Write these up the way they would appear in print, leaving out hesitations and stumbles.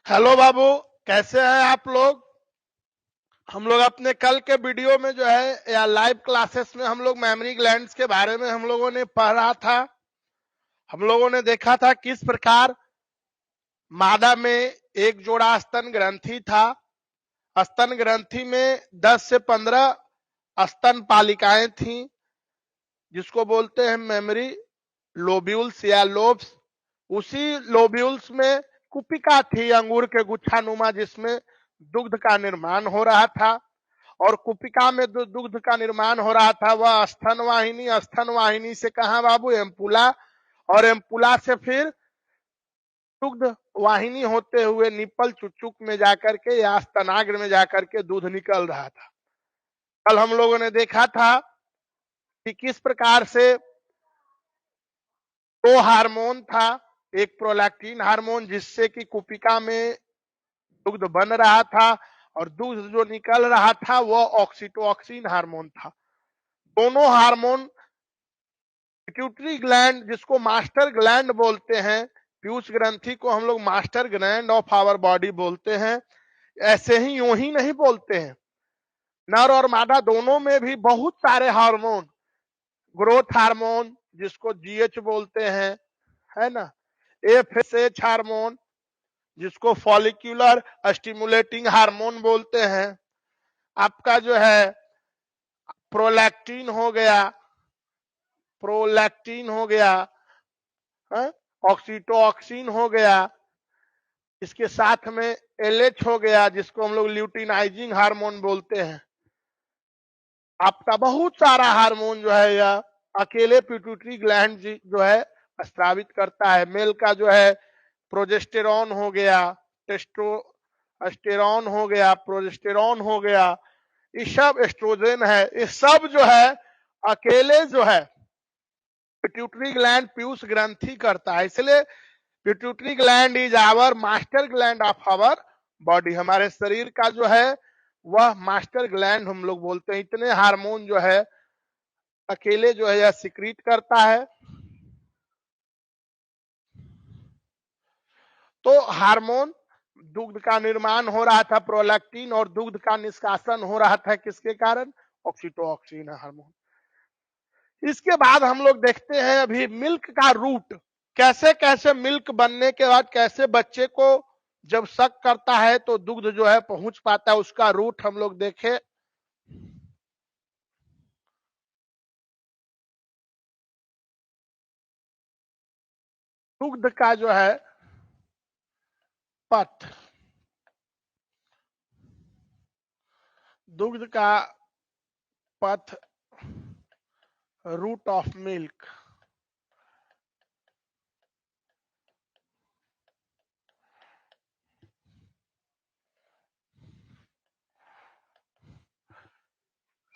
Hello बाबू, कैसे हैं आप लोग। हम लोग अपने कल के वीडियो में जो है या लाइव क्लासेस में हम लोग मेमोरी ग्लैंड्स के बारे में हम लोगों ने पढ़ा था। हम लोगों ने देखा था किस प्रकार मादा में एक जोड़ा स्तन ग्रंथि था। स्तन ग्रंथि में 10 से 15 स्तन पालिकाएं थीं, जिसको बोलते हैं मेमोरी लोब्यूल्स या लोब्स। उसी लोब्यूल्स में कुपिका थी, अंगूर के गुच्छानुमा, जिसमें दुग्ध का निर्माण हो रहा था। और कुपिका में जो दुग्ध का निर्माण हो रहा था वह स्तन वाहिनी से कहा बाबू, एम्पुला, और एम्पुला से फिर दुग्ध वाहिनी होते हुए निप्पल चुचुक में जाकर के या स्तनाग्र में जाकर के दूध निकल रहा था। कल हम लोगों ने देखा था कि किस प्रकार से दो हार्मोन था, एक प्रोलैक्टिन हार्मोन जिससे कि कुपिका में दुग्ध बन रहा था, और दूध जो निकल रहा था वह ऑक्सीटोसिन हार्मोन था। दोनों हार्मोन पिट्यूटरी ग्लैंड, जिसको मास्टर ग्लैंड बोलते हैं, पीयूष ग्रंथि को हम लोग master gland of our body बोलते हैं। ऐसे ही यूं ही नहीं बोलते हैं, नर और मादा दोनों में भी बहुत सारे हार्मोन, ग्रोथ हार्मोन जिसको जीएच बोलते हैं, है ना, एफएसएच हार्मोन जिसको फॉलिक्यूलर स्टिमुलेटिंग हार्मोन बोलते हैं, आपका जो है प्रोलैक्टिन हो गया, ऑक्सीटोसिन हो गया, इसके साथ में एलएच हो गया जिसको हम लोग ल्यूटिनाइजिंग हार्मोन बोलते हैं। आपका बहुत सारा हार्मोन जो है यह अकेले पिट्यूटरी ग्लैंड जो है स्रावित करता है। मेल का जो है प्रोजेस्टेरॉन हो गया, टेस्टोस्टेरॉन हो गया, प्रोजेस्टेरॉन हो गया, ये सब एस्ट्रोजन है। ये सब जो है अकेले जो है पिट्यूटरी ग्लैंड पीयूष ग्रंथि करता है। इसलिए pituitary gland is our master gland of our body. हमारे शरीर का जो है वह मास्टर ग्लैंड हम लोग बोलते हैं। इतने हार्मोन जो है अकेले जो है यह सिक्रीट करता है। तो हार्मोन, दुग्ध का निर्माण हो रहा था प्रोलैक्टिन, और दुग्ध का निष्कासन हो रहा था किसके कारण, ऑक्सीटोसिन हार्मोन। इसके बाद हम लोग देखते हैं अभी मिल्क का रूट, कैसे कैसे मिल्क बनने के बाद कैसे बच्चे को जब शक करता है तो दुग्ध जो है पहुंच पाता है, उसका रूट हम लोग देखे। दुग्ध का जो है पथ, दुग्ध का पथ, रूट ऑफ मिल्क।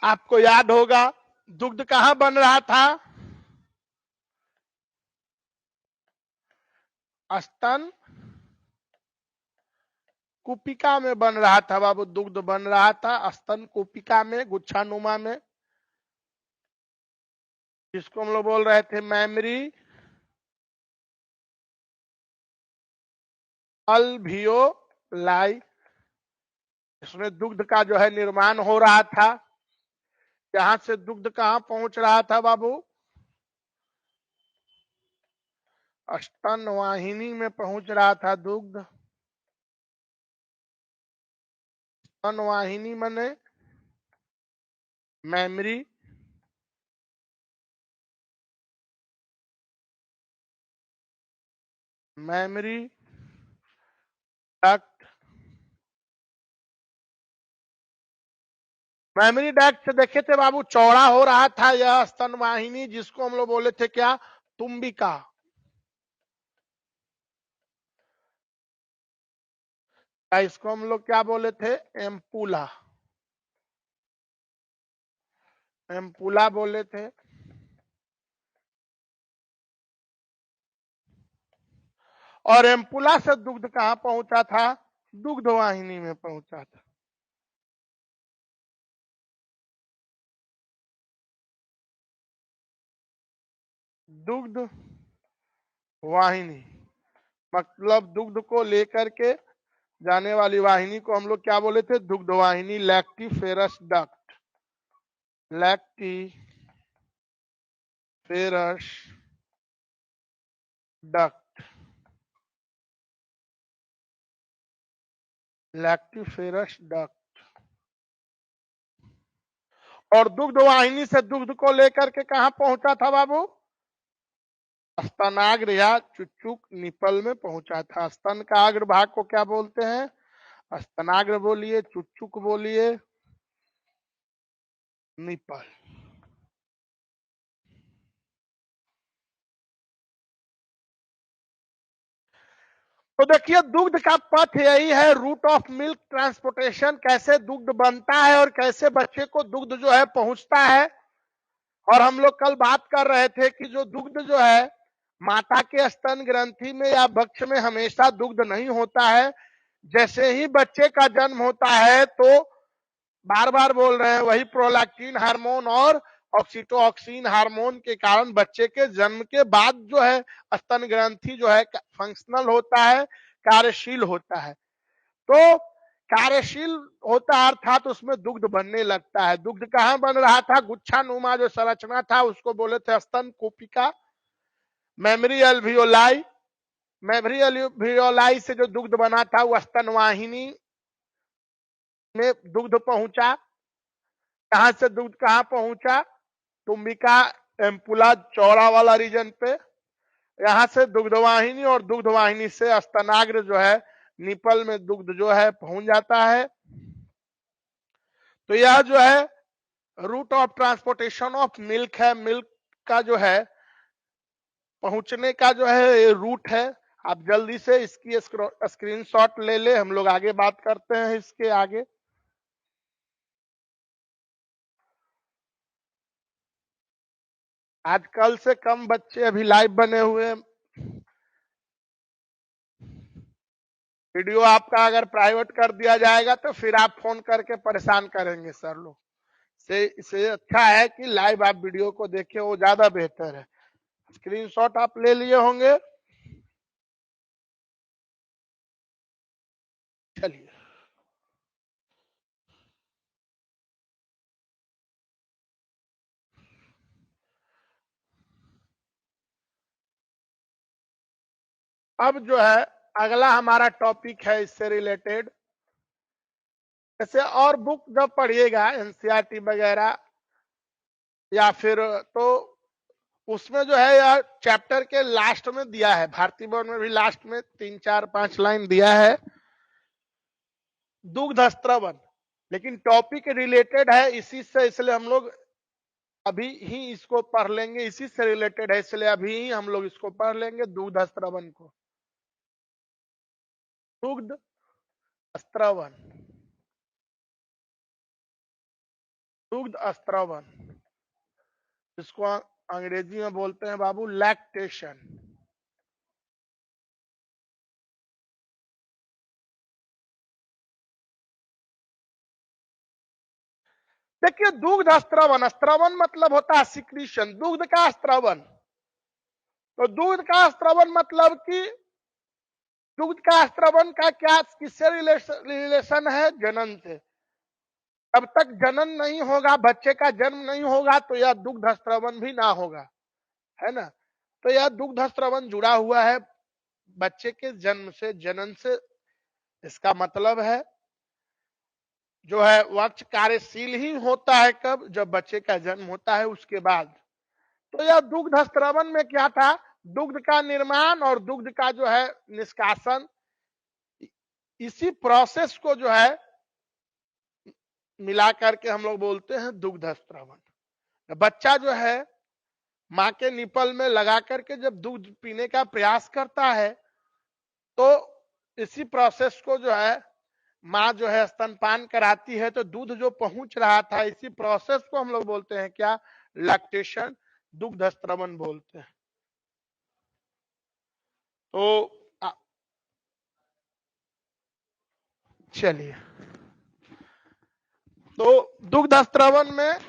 आपको याद होगा दुग्ध कहां बन रहा था, स्तन कुपिका में बन रहा था बाबू। दुग्ध बन रहा था स्तन कुपिका में, गुच्छानुमा में, जिसको हम लोग बोल रहे थे मेमोरी अल्वियोलाई। इसमें दुग्ध का जो है निर्माण हो रहा था। यहां से दुग्ध कहां पहुंच रहा था बाबू, स्तन वाहिनी में पहुंच रहा था दुग्ध। स्तन वाहिनी मने memory, memory duct. Memory duct से देखे थे बाबू चौड़ा हो रहा था यह स्तन वाहिनी, जिसको हम लोग बोले थे क्या, तुम्बिका। इसको हम लोग क्या बोले थे, एम्पुला, एम्पुला बोले थे। और एम्पुला से दुग्ध कहां पहुंचा था, दुग्ध वाहिनी में पहुंचा था। दुग्ध वाहिनी मतलब दुग्ध को लेकर के जाने वाली वाहिनी को हम लोग क्या बोले थे? दुग्ध वाहिनी, lactiferous duct, lactiferous duct, lactiferous duct. और दुग्ध वाहिनी से दुग्ध को लेकर के कहां पहुंचा था बाबू? स्तनाग्र या चुच्चुक निपल में पहुंचा था। स्तन का अग्र भाग को क्या बोलते हैं? स्तनाग्र बोलिए, चुच्चुक बोलिए, निपल। तो देखिए दुग्ध का पथ यही है, रूट ऑफ मिल्क ट्रांसपोर्टेशन, कैसे दुग्ध बनता है और कैसे बच्चे को दुग्ध जो है पहुंचता है। और हम लोग कल बात कर रहे थे कि जो दुग्ध जो है माता के स्तन ग्रंथि में या वक्ष में हमेशा दुग्ध नहीं होता है। जैसे ही बच्चे का जन्म होता है तो बार बार बोल रहे हैं वही प्रोलैक्टिन हार्मोन और ऑक्सीटोसिन हार्मोन के कारण बच्चे के जन्म के बाद जो है स्तन ग्रंथि जो है फंक्शनल होता है, कार्यशील होता है। तो कार्यशील होता है अर्थात तो उसमें दुग्ध बनने लगता है। दुग्ध कहाँ बन रहा था? गुच्छानुमा जो संरचना था उसको बोले थे स्तन कूपिका, मेमरी अल्वियोलाई। मेमरी अल्वियोलाई से जो दुग्ध बना था वो स्तन वाहिनी में दुग्ध पहुंचा। कहां से दुग्ध कहां पहुंचा? तुम्बिका एम्पुला चौड़ा वाला रीजन पे। यहां से दुग्ध वाहिनी और दुग्ध वाहिनी से स्तनाग्र जो है निपल में दुग्ध जो है पहुंच जाता है। तो यह जो है route of transportation of milk है। मिल्क का जो है पहुंचने का जो है रूट है। आप जल्दी से इसकी स्क्रीनशॉट ले ले, हम लोग आगे बात करते हैं इसके आगे। आजकल से कम बच्चे अभी लाइव बने हुए। वीडियो आपका अगर प्राइवेट कर दिया जाएगा तो फिर आप फोन करके परेशान करेंगे सर लोग। से अच्छा है कि लाइव आप वीडियो को देखें, वो ज्यादा बेहतर है। स्क्रीनशॉट आप ले लिए होंगे। चलिए अब जो है अगला हमारा टॉपिक है इससे रिलेटेड। जैसे और बुक जब पढ़िएगा एनसीईआरटी वगैरह या फिर तो उसमें जो है यार चैप्टर के लास्ट में दिया है, भारतीय बोर्ड में भी लास्ट में 3 4 5 लाइन दिया है दुग्ध स्त्रवन। लेकिन टॉपिक रिलेटेड है इसी से, इसलिए हम लोग अभी ही इसको पढ़ लेंगे। इसी से रिलेटेड है इसलिए अभी ही हम लोग इसको पढ़ लेंगे दुग्ध स्त्रवन को। दुग्ध स्त्रवन, दुग्ध स्त्रवन, इसको अंग्रेजी में बोलते हैं बाबू लैक्टेशन। देखिए दुग्ध स्त्रवन, स्त्रवन मतलब होता है सिक्रीशन, दुग्ध का स्त्रवन। तो दूध का स्त्रवन मतलब कि दुग्ध का स्त्रवन का क्या किससे रिलेशन है? जनन से। तब तक जनन नहीं होगा, बच्चे का जन्म नहीं होगा तो यह दुग्ध स्त्रवन भी ना होगा, है ना। तो यह दुग्ध स्त्रवन जुड़ा हुआ है बच्चे के जन्म से, जनन से। इसका मतलब है जो है वक्ष कार्यशील ही होता है कब? जब बच्चे का जन्म होता है उसके बाद। तो यह दुग्ध स्त्रवन में क्या था? दुग्ध का निर्माण और दुग्ध का जो है निष्कासन, इसी प्रोसेस को जो है मिला करके हम लोग बोलते हैं दुग्ध स्त्रवन। बच्चा जो है माँ के निपल में लगा करके जब दूध पीने का प्रयास करता है तो इसी प्रोसेस को जो है माँ जो है स्तनपान कराती है, तो दूध जो पहुंच रहा था इसी प्रोसेस को हम लोग बोलते हैं क्या? लैक्टेशन, दुग्ध स्त्रवन बोलते हैं। तो चलिए, तो दुग्ध स्त्रवन में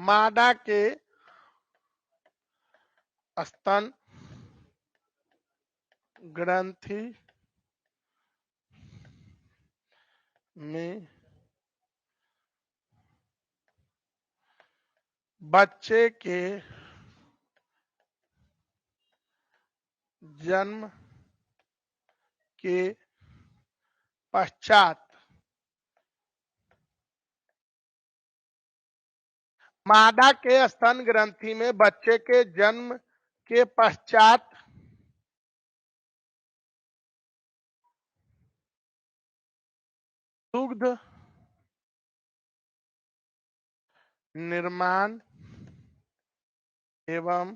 मादा के स्तन ग्रंथि में बच्चे के जन्म के पश्चात मादा के स्तन ग्रंथि में बच्चे के जन्म के पश्चात दुग्ध निर्माण एवं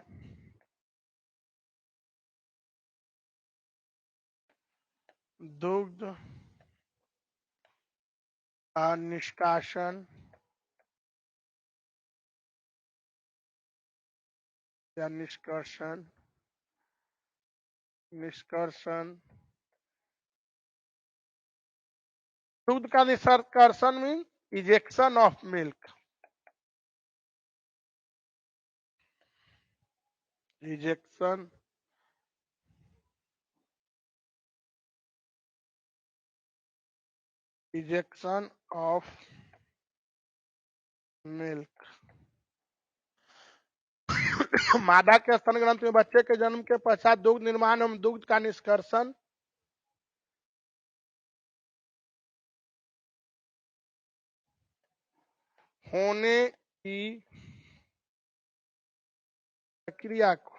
दुग्ध निष्कासन या निष्कर्षण दूध का निष्कर्षण mean ejection of milk, ejection of milk. मादा के स्तन ग्रंथ में बच्चे के जन्म के पश्चात दुग्ध निर्माण एवं दुग्ध का निष्कर्षण होने की प्रक्रिया को,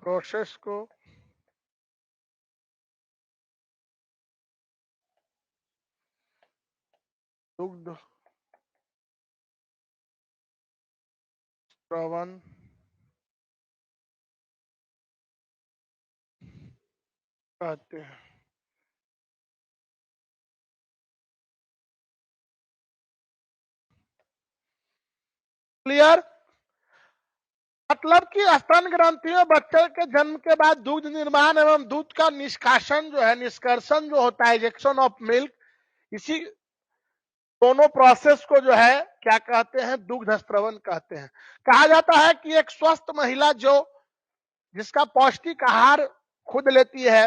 प्रोसेस को दुग्ध स्रवण कहते हैं। क्लियर? मतलब कि स्तन ग्रंथि में बच्चे के जन्म के बाद दूध निर्माण एवं दूध का निष्कासन जो है, निष्कर्षण जो होता है, इजेक्शन ऑफ मिल्क, इसी दोनों प्रोसेस को जो है क्या कहते हैं? दुग्ध स्रवण कहते हैं। कहा जाता है कि एक स्वस्थ महिला जो जिसका पौष्टिक आहार खुद लेती है,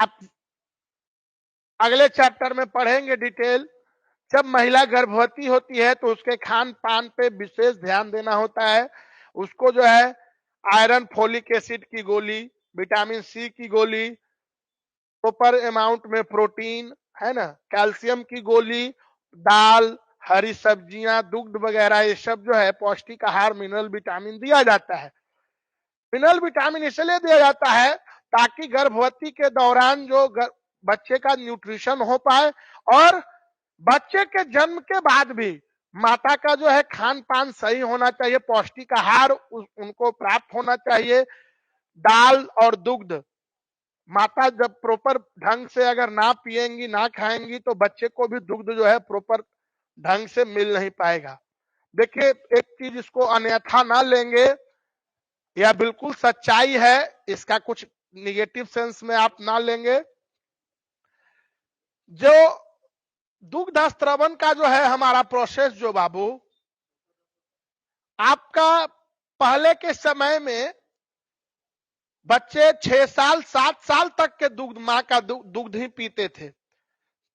आप अगले चैप्टर में पढ़ेंगे डिटेल, जब महिला गर्भवती होती है तो उसके खान पान पे विशेष ध्यान देना होता है। उसको जो है आयरन, फोलिक एसिड की गोली, विटामिन सी की गोली, प्रॉपर अमाउंट में प्रोटीन, है ना, कैल्शियम की गोली, दाल, हरी सब्जियां, दुग्ध वगैरह, ये सब जो है पौष्टिक आहार, मिनरल विटामिन दिया जाता है। मिनरल विटामिन इसलिए दिया जाता है ताकि गर्भवती के दौरान जो बच्चे का न्यूट्रिशन हो पाए और बच्चे के जन्म के बाद भी माता का जो है खान पान सही होना चाहिए, पौष्टिक आहार उनको प्राप्त होना चाहिए। दाल और दुग्ध माता जब प्रॉपर ढंग से अगर ना पिएंगी, ना खाएंगी, तो बच्चे को भी दुग्ध जो है प्रॉपर ढंग से मिल नहीं पाएगा। देखिए, एक चीज इसको अन्यथा ना लेंगे, यह बिल्कुल सच्चाई है, इसका कुछ निगेटिव सेंस में आप ना लेंगे। जो दुग्ध स्रवण का जो है हमारा प्रोसेस, जो बाबू आपका पहले के समय में बच्चे 6 साल 7 साल तक के दुग्ध, माँ का दुग्ध ही पीते थे।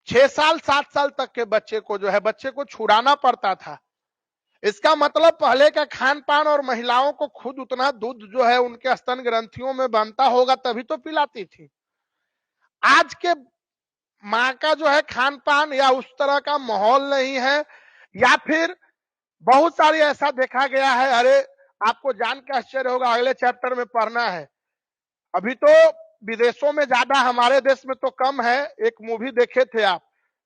6 साल 7 साल तक के बच्चे को जो है बच्चे को छुड़ाना पड़ता था। इसका मतलब पहले का खान पान और महिलाओं को खुद उतना दूध जो है उनके स्तन ग्रंथियों में बनता होगा तभी तो पिलाती थी। आज के माँ का जो है खान पान या उस तरह का माहौल नहीं है, या फिर बहुत सारी ऐसा देखा गया है। अरे आपको जान के आश्चर्य होगा, अगले चैप्टर में पढ़ना है। अभी तो विदेशों में ज्यादा, हमारे देश में तो कम है। एक मूवी देखे थे आप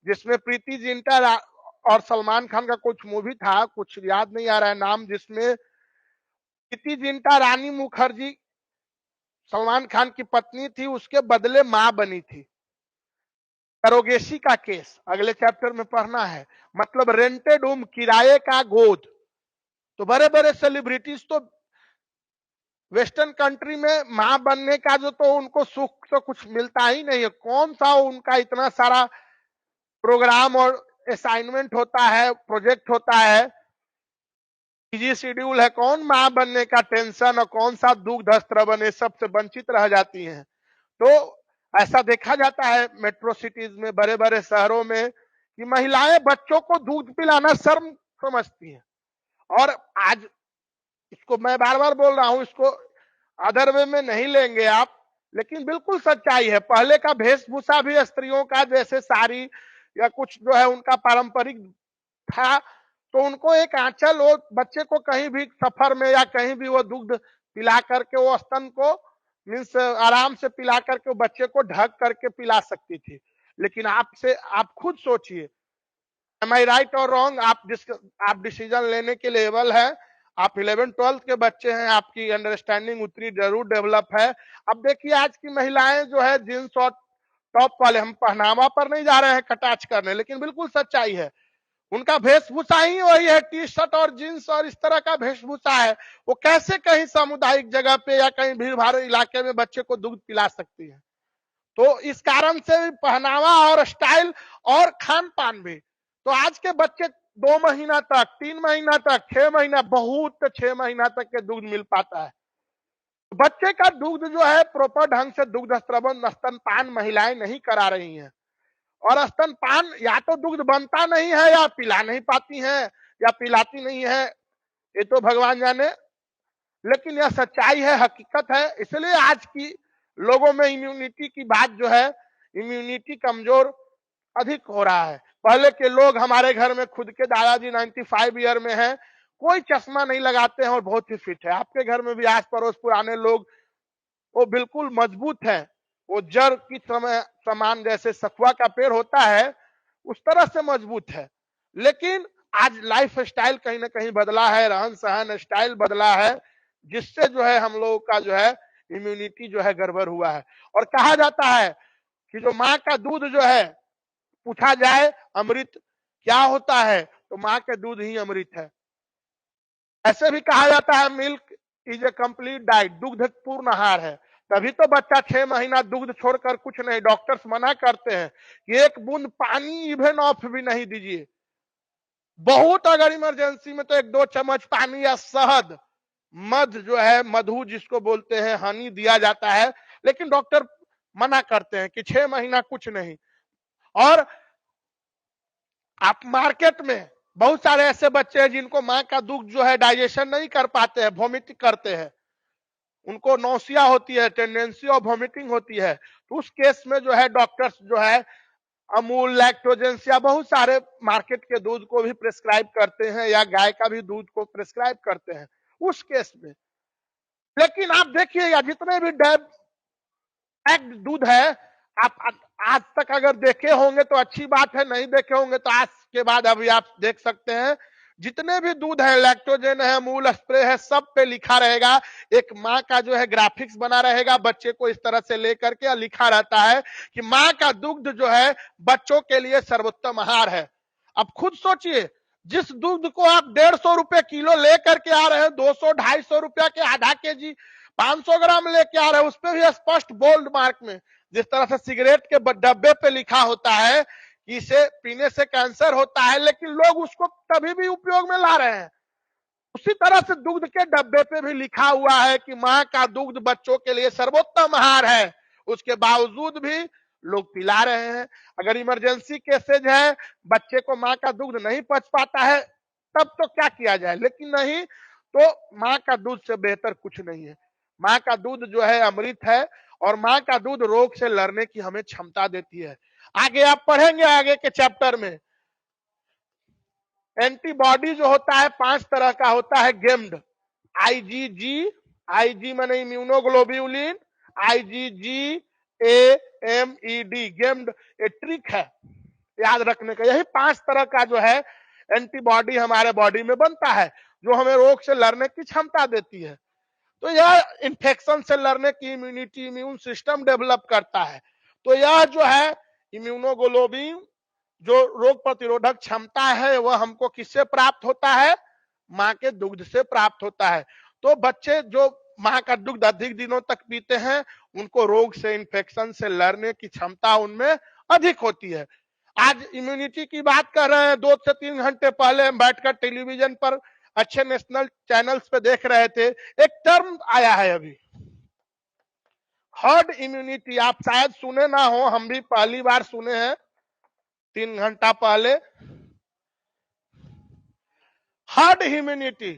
जिसमें प्रीति जिंटा और सलमान खान का कुछ मूवी था, कुछ याद नहीं आ रहा है नाम, जिसमें प्रीति जिंटा रानी मुखर्जी सलमान खान की पत्नी थी, उसके बदले मां बनी थी। सरोगेसी का केस अगले चैप्टर में पढ़ना है। मतलब रेंटेड होम, किराए का गोद। तो बड़े बड़े सेलिब्रिटीज तो वेस्टर्न कंट्री में मां बनने का जो तो उनको सुख तो कुछ मिलता ही नहीं है। कौन सा उनका इतना सारा प्रोग्राम और असाइनमेंट होता है, प्रोजेक्ट होता है, बिजी शेड्यूल है, कौन मां बनने का टेंशन और कौन सा दुग्ध स्त्रवन ये सबसे वंचित रह जाती हैं। तो ऐसा देखा जाता है मेट्रो सिटीज में, बड़े बड़े शहरों में, कि महिलाएं बच्चों को दूध पिलाना शर्म समझती हैं। और आज इसको मैं बार बार बोल रहा हूं, इसको अदर वे में नहीं लेंगे आप, लेकिन बिल्कुल सच्चाई है। पहले का वेशभूषा भी स्त्रियों का जैसे साड़ी या कुछ जो है उनका पारंपरिक था, तो उनको एक आंचल, वो बच्चे को कहीं भी सफर में या कहीं भी वो दुग्ध पिला करके, वो स्तन को मीन्स आराम से पिला करके वो बच्चे को ढक करके पिला सकती थी। लेकिन आपसे आप खुद सोचिए, एम आई राइट और रॉन्ग? आप डिसीजन लेने के लेवल है, आप 11th-12th के बच्चे हैं, आपकी अंडरस्टैंडिंग उतनी जरूर डेवलप है। अब देखिए आज की महिलाएं जो है जींस और टॉप वाले, हम पहनावा पर नहीं जा रहे हैं कटाक्ष करने, लेकिन बिल्कुल सच्चाई है, उनका वेशभूषा ही वही है, टी शर्ट और जींस और इस तरह का वेशभूषा है। वो कैसे कहीं सामुदायिक जगह पे या कहीं भीड़ भाड़ इलाके में बच्चे को दूध पिला सकती है? तो इस कारण से पहनावा और स्टाइल और खान पान भी, तो आज के बच्चे 2 महीना तक, 3 महीना तक, 6 महीना, बहुत 6 महीना तक के दूध मिल पाता है। बच्चे का दूध जो है प्रॉपर ढंग से दुग्ध स्त्रवन स्तनपान महिलाएं नहीं करा रही हैं, और स्तनपान या तो दुग्ध बनता नहीं है या पिला नहीं पाती हैं या पिलाती नहीं है, ये तो भगवान जाने। लेकिन यह सच्चाई है, हकीकत है। इसलिए आज की लोगों में इम्यूनिटी की बात जो है, इम्यूनिटी कमजोर अधिक हो रहा है। पहले के लोग, हमारे घर में खुद के दादाजी 95 ईयर में हैं, कोई चश्मा नहीं लगाते हैं और बहुत ही फिट है। आपके घर में भी आस पड़ोस पुराने लोग, वो बिल्कुल मजबूत है, वो जड़ की समान जैसे सखुआ का पेड़ होता है उस तरह से मजबूत है। लेकिन आज लाइफ स्टाइल कहीं ना कहीं बदला है, रहन सहन स्टाइल बदला है, जिससे जो है हम लोगों का जो है इम्यूनिटी जो है गड़बड़ हुआ है। और कहा जाता है कि जो माँ का दूध जो है, पूछा जाए अमृत क्या होता है, तो माँ के दूध ही अमृत है। ऐसे भी कहा जाता है milk is a complete diet, दुग्ध पूर्ण आहार है। तभी तो बच्चा 6 महीना दुग्ध छोड़कर कुछ नहीं, डॉक्टर्स मना करते हैं कि एक बूंद पानी इवन ऑफ भी नहीं दीजिए। बहुत अगर इमरजेंसी में तो 1-2 चम्मच पानी या शहद, मध जो है, मधु जिसको बोलते हैं, हनी दिया जाता है, लेकिन डॉक्टर मना करते हैं कि 6 महीना कुछ नहीं। और आप मार्केट में बहुत सारे ऐसे बच्चे हैं जिनको माँ का दूध जो है डाइजेशन नहीं कर पाते हैं, वॉमिट करते हैं, उनको नौसिया होती है, टेंडेंसी ऑफ वॉमिटिंग होती है। तो उस केस में जो है डॉक्टर्स जो है अमूल, लैक्टोजेंस या बहुत सारे मार्केट के दूध को भी प्रिस्क्राइब करते हैं, या गाय का भी दूध को प्रिस्क्राइब करते हैं उस केस में। लेकिन आप देखिएगा जितने भी पैक्ड दूध है, आप आज तक अगर देखे होंगे तो अच्छी बात है, नहीं देखे होंगे तो आज के बाद अभी आप देख सकते हैं, जितने भी दूध है, लैक्टोजन है, अमूल स्प्रे है, सब पे लिखा रहेगा, एक माँ का जो है ग्राफिक्स बना रहेगा बच्चे को इस तरह से लेकर के, लिखा रहता है कि माँ का दुग्ध जो है बच्चों के लिए सर्वोत्तम आहार है। अब खुद सोचिए, जिस दूध को आप 150 रुपए किलो लेकर के आ रहे हैं, 200-250 रुपया के आधा केजी 500 ग्राम लेके आ रहे हैं, उस पर भी स्पष्ट बोल्ड मार्क में, जिस तरह से सिगरेट के डब्बे पे लिखा होता है कि इसे पीने से कैंसर होता है, लेकिन लोग उसको तभी भी उपयोग में ला रहे हैं। उसी तरह से दुग्ध के डब्बे पे भी लिखा हुआ है कि माँ का दुग्ध बच्चों के लिए सर्वोत्तम आहार है, उसके बावजूद भी लोग पिला रहे हैं। अगर इमरजेंसी केसेज है, बच्चे को माँ का दूध नहीं पच पाता है, तब तो क्या किया जाए, लेकिन नहीं, तो माँ का दूध से बेहतर कुछ नहीं है। माँ का दूध जो है अमृत है, और माँ का दूध रोग से लड़ने की हमें क्षमता देती है। आगे आप पढ़ेंगे, आगे के चैप्टर में एंटीबॉडी जो होता है 5 तरह का होता है, गेम्ड, आईजीजी, आईजी माने immunoglobulin, IgG एएमईडी, gamed a trick है याद रखने का। यही 5 तरह का जो है एंटीबॉडी हमारे बॉडी में बनता है, जो हमें रोग से लड़ने की क्षमता देती है। तो यह इन्फेक्शन से लड़ने की इम्यूनिटी, इम्यून सिस्टम डेवलप करता है। तो यह जो है इम्यूनोग्लोबिन, जो रोग प्रतिरोधक क्षमता है, वह हमको किससे प्राप्त होता है? माँ के दुग्ध से प्राप्त होता है। तो बच्चे जो माँ का दुग्ध अधिक दिनों तक पीते हैं, उनको रोग से, इन्फेक्शन से लड़ने की क्षमता उनमें अधिक होती है। आज इम्यूनिटी की बात कर रहे हैं, 2 से 3 घंटे पहले हम बैठकर टेलीविजन पर अच्छे नेशनल चैनल्स पे देख रहे थे, एक टर्म आया है अभी, हर्ड इम्यूनिटी। आप शायद सुने ना हो, हम भी पहली बार सुने हैं 3 घंटा पहले। हर्ड इम्यूनिटी,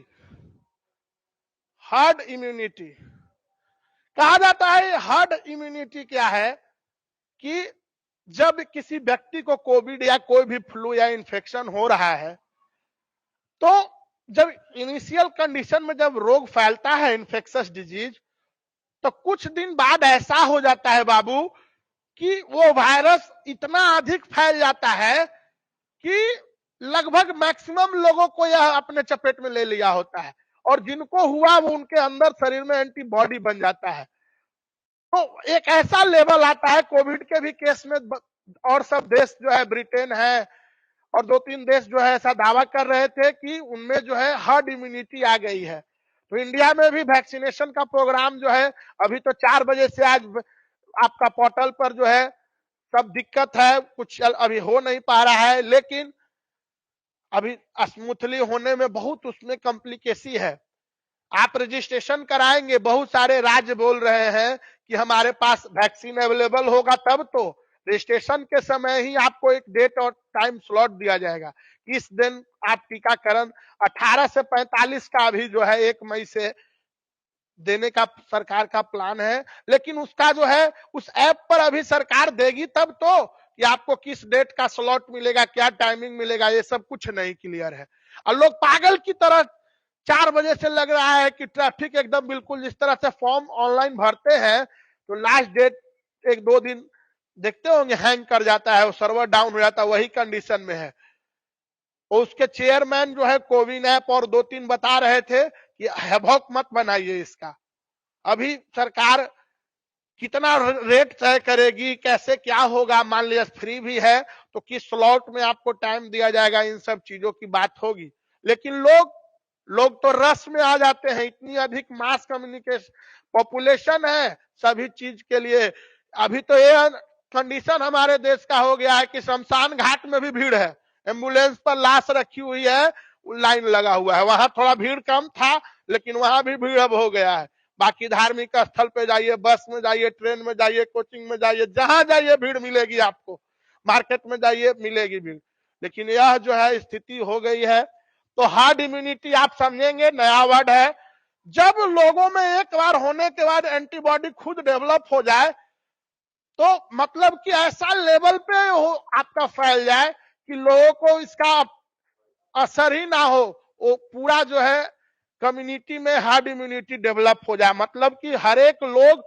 हर्ड इम्यूनिटी कहा जाता है। हर्ड इम्यूनिटी क्या है कि जब किसी व्यक्ति को कोविड या कोई भी फ्लू या इन्फेक्शन हो रहा है, तो जब इनिशियल कंडीशन में जब रोग फैलता है, इन्फेक्शस डिजीज, तो कुछ दिन बाद ऐसा हो जाता है बाबू कि वो वायरस इतना अधिक फैल जाता है कि लगभग मैक्सिमम लोगों को यह अपने चपेट में ले लिया होता है, और जिनको हुआ वो उनके अंदर शरीर में एंटीबॉडी बन जाता है। तो एक ऐसा लेवल आता है कोविड के भी केस में, और सब देश जो है, ब्रिटेन है और 2-3 देश जो है ऐसा दावा कर रहे थे कि उनमें जो है हर्ड इम्यूनिटी आ गई है। तो इंडिया में भी वैक्सीनेशन का प्रोग्राम जो है, अभी तो 4 बजे से आज आपका पोर्टल पर जो है सब दिक्कत है, कुछ अभी हो नहीं पा रहा है, लेकिन अभी स्मूथली होने में बहुत उसमें कॉम्प्लिकेसी है। आप रजिस्ट्रेशन कराएंगे, बहुत सारे राज्य बोल रहे हैं कि हमारे पास वैक्सीन अवेलेबल होगा, तब तो रजिस्ट्रेशन के समय ही आपको एक डेट और टाइम स्लॉट दिया जाएगा, इस दिन आप टीकाकरण 18 से 45 का अभी जो है 1 मई से देने का सरकार का प्लान है। लेकिन उसका जो है उस ऐप पर अभी सरकार देगी तब तो, कि आपको किस डेट का स्लॉट मिलेगा, क्या टाइमिंग मिलेगा, ये सब कुछ नहीं क्लियर है। और लोग पागल की तरह 4 बजे से लग रहा है कि ट्रैफिक एकदम बिल्कुल, जिस तरह से फॉर्म ऑनलाइन भरते हैं तो लास्ट डेट 1-2 दिन देखते होंगे हैंग कर जाता है, वो सर्वर डाउन हो जाता है, वही कंडीशन में है। और उसके चेयरमैन जो है कोविन ऐप और 2-3 बता रहे थे कि हैवॉक मत बनाइए इसका। अभी सरकार कितना रेट तय करेगी, कैसे क्या होगा, मान लिया फ्री भी है तो किस स्लॉट में आपको टाइम दिया जाएगा, इन सब चीजों की बात होगी। लेकिन लोग तो रस में आ जाते हैं, इतनी अधिक मास कम्युनिकेशन पॉपुलेशन है सभी चीज के लिए। अभी तो ये कंडीशन हमारे देश का हो गया है कि शमशान घाट में भी भीड़ है, एम्बुलेंस पर लाश रखी हुई है, लाइन लगा हुआ है। वहां थोड़ा भीड़ कम था, लेकिन वहां भी भीड़ अब हो गया है। बाकी धार्मिक स्थल पे जाइए, बस में जाइए, ट्रेन में जाइए, कोचिंग में जाइए, जहां जाइए भीड़ मिलेगी आपको, मार्केट में जाइए मिलेगी भीड़। लेकिन यह जो है स्थिति हो गई है। तो हार्ड इम्यूनिटी आप समझेंगे, नया वर्ड है। जब लोगों में एक बार होने के बाद एंटीबॉडी खुद डेवलप हो जाए, तो मतलब कि ऐसा लेवल पे हो आपका फैल जाए कि लोगों को इसका असर ही ना हो, वो पूरा जो है कम्युनिटी में हार्ड इम्यूनिटी डेवलप हो जाए, मतलब कि हर एक लोग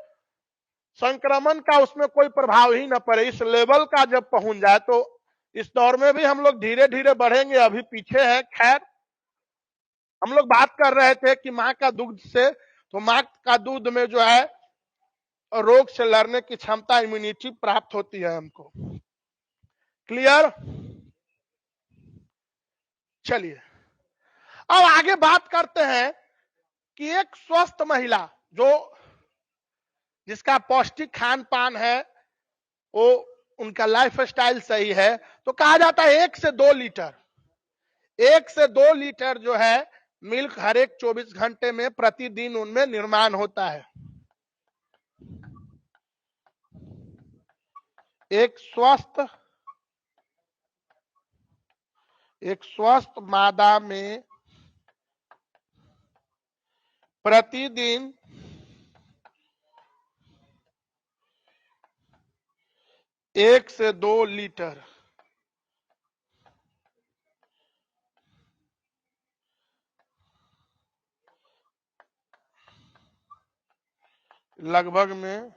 संक्रमण का उसमें कोई प्रभाव ही ना पड़े, इस लेवल का जब पहुंच जाए। तो इस दौर में भी हम लोग धीरे धीरे बढ़ेंगे, अभी पीछे है। खैर, हम लोग बात कर रहे थे कि माँ का दूध से, तो माँ का दूध में जो है रोग से लड़ने की क्षमता, इम्यूनिटी प्राप्त होती है हमको। क्लियर? चलिए अब आगे बात करते हैं कि एक स्वस्थ महिला जो जिसका पौष्टिक खान पान है, वो उनका लाइफ स्टाइल सही है, तो कहा जाता है 1 से 2 लीटर जो है मिल्क हर एक 24 घंटे में प्रतिदिन उनमें निर्माण होता है। एक स्वस्थ मादा में प्रतिदिन 1 से 2 लीटर लगभग में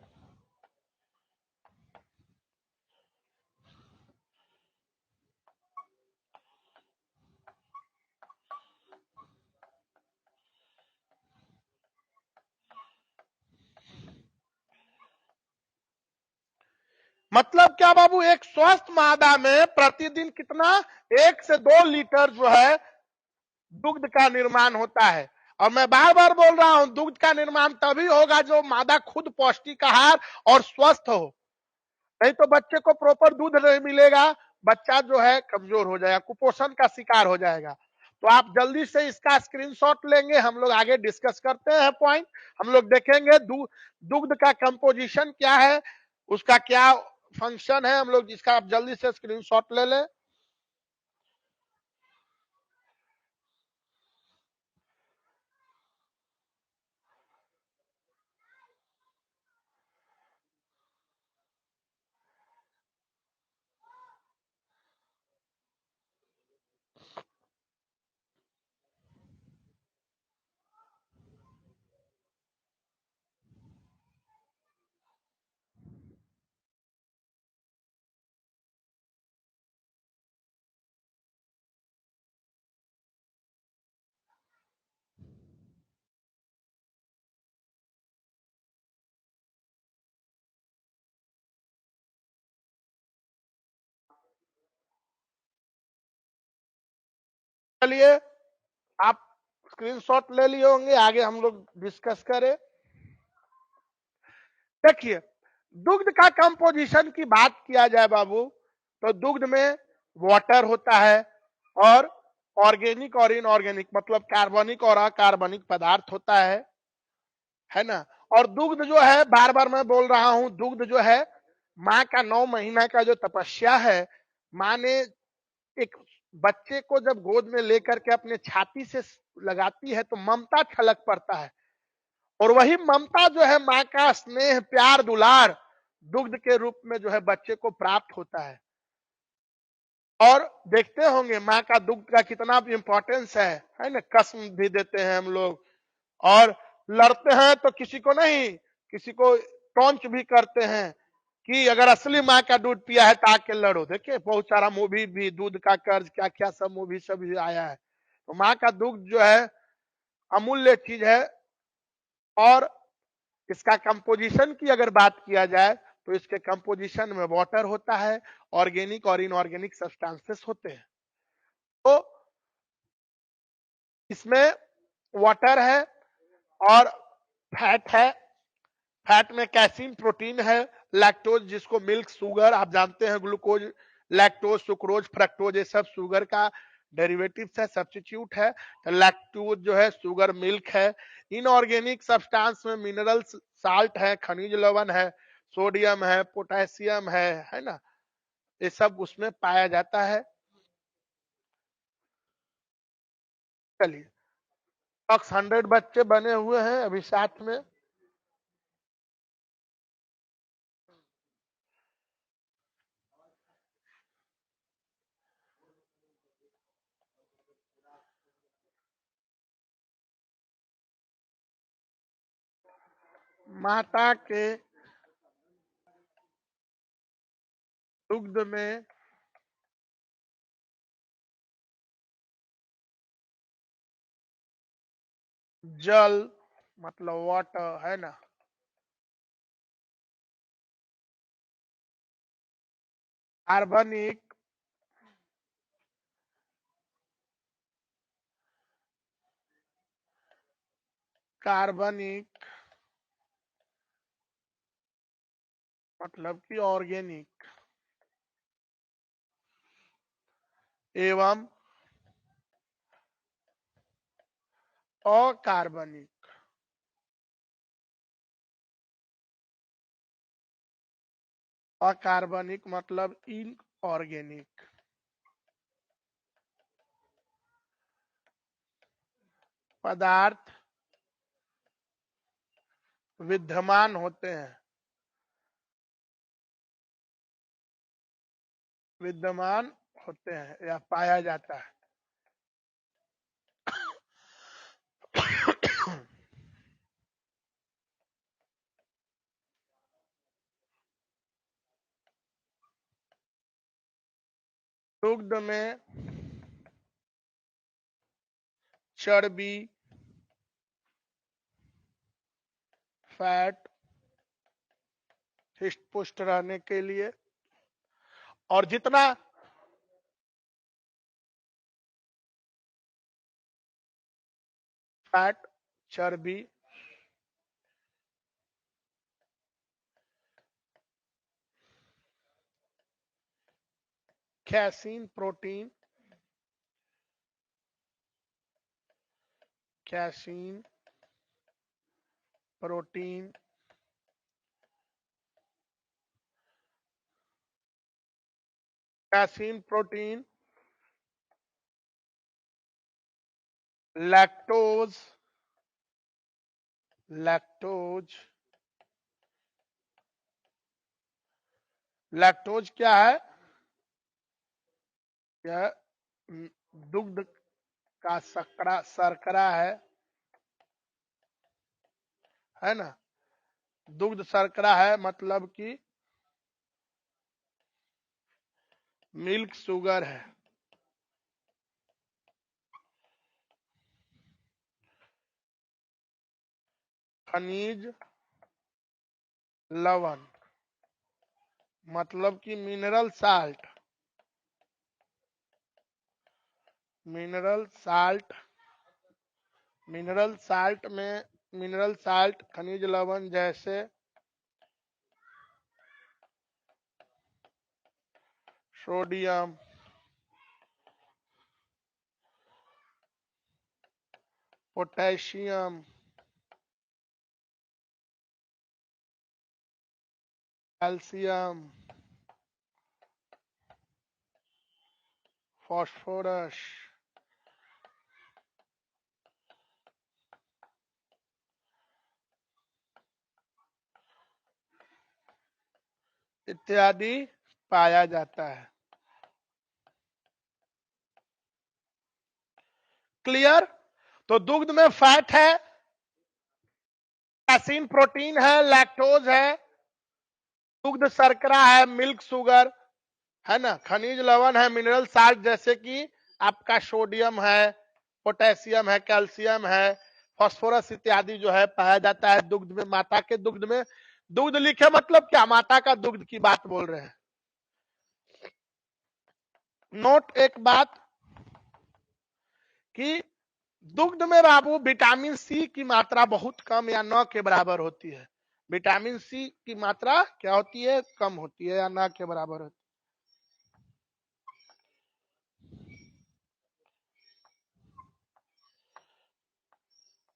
मतलब क्या बाबू, एक स्वस्थ मादा में प्रतिदिन कितना, 1 से 2 लीटर जो है दुग्ध का निर्माण होता है। और मैं बार बार बोल रहा हूं, दुग्ध का निर्माण तभी होगा जो मादा खुद पौष्टिक आहार और स्वस्थ हो, नहीं तो बच्चे को प्रॉपर दूध नहीं मिलेगा, बच्चा जो है कमजोर हो जाएगा, कुपोषण का शिकार हो जाएगा। तो आप जल्दी से इसका स्क्रीनशॉट लेंगे, हम लोग आगे डिस्कस करते हैं पॉइंट। हम लोग देखेंगे दुग्ध का कंपोजिशन क्या है, उसका क्या फंक्शन है, हम लोग इसका आप जल्दी से स्क्रीनशॉट ले लें। चलिए, आप स्क्रीनशॉट ले लिए होंगे, आगे हम लोग डिस्कस करें। देखिए, दुग्ध का कंपोजिशन की बात किया जाए बाबू, तो दुग्ध में वाटर होता है और ऑर्गेनिक और इनऑर्गेनिक मतलब कार्बनिक और अकार्बनिक पदार्थ होता है ना। और दुग्ध जो है, बार बार मैं बोल रहा हूं, दुग्ध जो है माँ का 9 महीना का जो तपस्या है, माँ ने एक बच्चे को जब गोद में लेकर के अपने छाती से लगाती है तो ममता छलक पड़ता है, और वही ममता जो है माँ का स्नेह प्यार दुलार दुग्ध के रूप में जो है बच्चे को प्राप्त होता है। और देखते होंगे माँ का दुग्ध का कितना इंपॉर्टेंस है ना। कसम भी देते हैं हम लोग, और लड़ते हैं तो किसी को नहीं, किसी को टॉन्च भी करते हैं कि अगर असली माँ का दूध पिया है तो आके लड़ो। देखिए बहुत सारा मूवी भी, दूध का कर्ज, क्या क्या सब मूवी सब भी आया है। तो माँ का दूध जो है अमूल्य चीज है। और इसका कंपोजिशन की अगर बात किया जाए तो इसके कंपोजिशन में वाटर होता है, ऑर्गेनिक और इनऑर्गेनिक सब्सटेंसेस होते हैं। तो इसमें वाटर है और फैट है। फैट में कैसीन प्रोटीन है, लैक्टोज जिसको मिल्क शुगर आप जानते हैं, ग्लूकोज, लैक्टोज, सुक्रोज, फ्रक्टोज, ये सब शुगर का डेरिवेटिव है, सब्स्टिट्यूट है। तो लैक्टोज जो है शुगर मिल्क है। इनऑर्गेनिक सब्सटेंस में मिनरल्स, साल्ट है, खनिज लवण है, सोडियम है, पोटेशियम है ना, ये सब उसमें पाया जाता है। चलिए, 100 बच्चे बने हुए हैं अभी साथ में। माता के दुग्ध में जल मतलब वाटर है ना, कार्बनिक, कार्बनिक मतलब कि ऑर्गेनिक एवं अकार्बनिक, अकार्बनिक मतलब इनऑर्गेनिक पदार्थ विद्यमान होते हैं, विद्यमान होते हैं या पाया जाता है। दुग्ध में चर्बी, फैट हिष्ट पुष्ट रहने के लिए, और जितना फैट, चर्बी, casein protein, casein protein casein protein lactose, lactose, lactose क्या है? यह दुग्ध का शर्करा है ना? दुग्ध शर्करा है, मतलब कि मिल्क शुगर है। खनिज लवण मतलब कि mineral salt, mineral salt, mineral salt में मिनरल साल्ट खनिज लवण जैसे सोडियम, पोटेशियम, कैल्शियम, फास्फोरस इत्यादि पाया जाता है। क्लियर? तो दुग्ध में फैट है, कैसीन प्रोटीन है, लैक्टोज है, दुग्ध शर्करा है, मिल्क शुगर है ना, खनिज लवण है, मिनरल साल्ट जैसे कि आपका सोडियम है, पोटेशियम है, कैल्शियम है, फास्फोरस इत्यादि जो है पाया जाता है दुग्ध में, माता के दुग्ध में। दुग्ध लिखे मतलब क्या? माता का दुग्ध की बात बोल रहे हैं। नोट एक बात कि दुग्ध में बाबू विटामिन सी की मात्रा बहुत कम या न के बराबर होती है। विटामिन सी की मात्रा क्या होती है? कम होती है या न के बराबर होती है।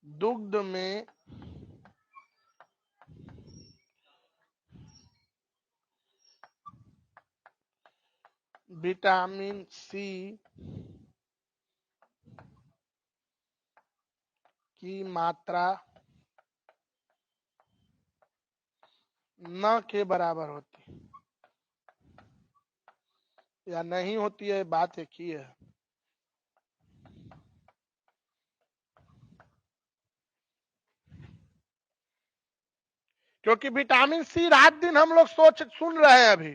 दुग्ध में विटामिन सी की मात्रा न के बराबर होती है या नहीं होती है, बात एक ही है। क्योंकि विटामिन सी रात दिन हम लोग सुन रहे हैं अभी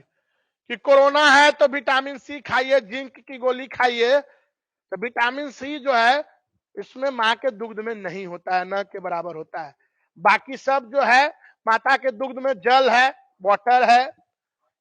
कि कोरोना है तो विटामिन सी खाइए, जिंक की गोली खाइए। तो विटामिन सी जो है इसमें माँ के दुग्ध में नहीं होता है, न के बराबर होता है। बाकी सब जो है माता के दुग्ध में जल है, वाटर है,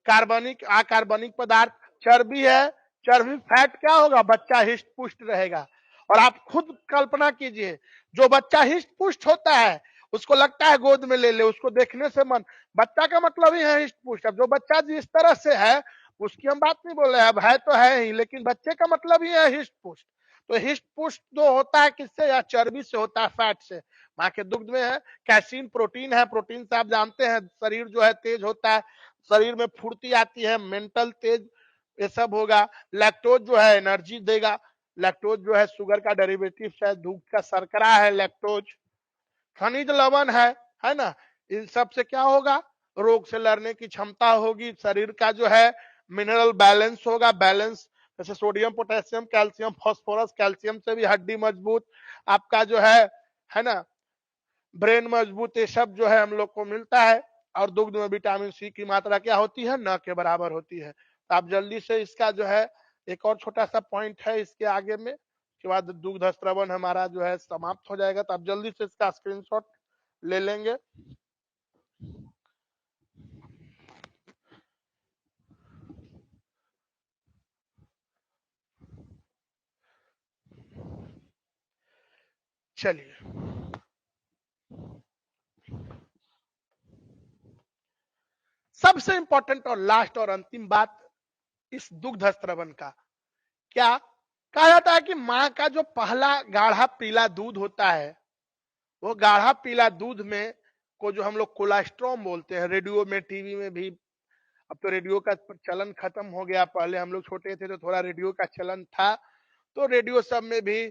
कार्बनिक अकार्बनिक पदार्थ, चर्बी है। चर्बी फैट क्या होगा? बच्चा हिष्ट पुष्ट रहेगा। और आप खुद कल्पना कीजिए, जो बच्चा हिष्ट पुष्ट होता है उसको लगता है गोद में ले ले, उसको देखने से मन, बच्चा का मतलब ही है हिष्ट पुष्ट। अब जो बच्चा जिस तरह से है उसकी हम बात नहीं बोल रहे हैं, अब है तो है ही, लेकिन बच्चे का मतलब ही है हिष्ट पुष्ट। तो हिष्ट पुष्ट जो होता है किससे? या चर्बी से होता है, फैट से। माँ के दुग्ध में है। कैसीन प्रोटीन है, प्रोटीन से आप जानते हैं शरीर जो है तेज होता है, शरीर में फुर्ती आती है, मेंटल तेज, ये सब होगा। लैक्टोज जो है एनर्जी देगा। लैक्टोज जो है शुगर का डेरिवेटिव है, दूध का शर्करा है लैक्टोज। खनिज लवण है ना? इन सब से क्या होगा? रोग से लड़ने की क्षमता होगी, शरीर का जो है मिनरल बैलेंस होगा, बैलेंस जैसे sodium, potassium, calcium, phosphorus. Calcium से भी हड्डी मजबूत, आपका जो है ना, ब्रेन मजबूत, ये सब जो है हम लोग को मिलता है। और दुग्ध में विटामिन सी की मात्रा क्या होती है? न के बराबर होती है। तो आप जल्दी से इसका जो है एक और छोटा सा पॉइंट है इसके आगे में, के बाद दुग्ध श्रवण हमारा जो है समाप्त हो जाएगा। तो आप जल्दी से इसका स्क्रीनशॉट ले लेंगे। चलिए, सबसे इंपॉर्टेंट और लास्ट और अंतिम बात इस दुग्ध स्त्रवन का। क्या कहा जाता है कि माँ का जो पहला गाढ़ा पीला दूध होता है, वो गाढ़ा पीला दूध में को जो हम लोग कोलेस्ट्रॉम बोलते हैं, रेडियो में, टीवी में भी, अब तो रेडियो का चलन खत्म हो गया, पहले हम लोग छोटे थे तो थोड़ा रेडियो का चलन था, तो रेडियो सब में भी,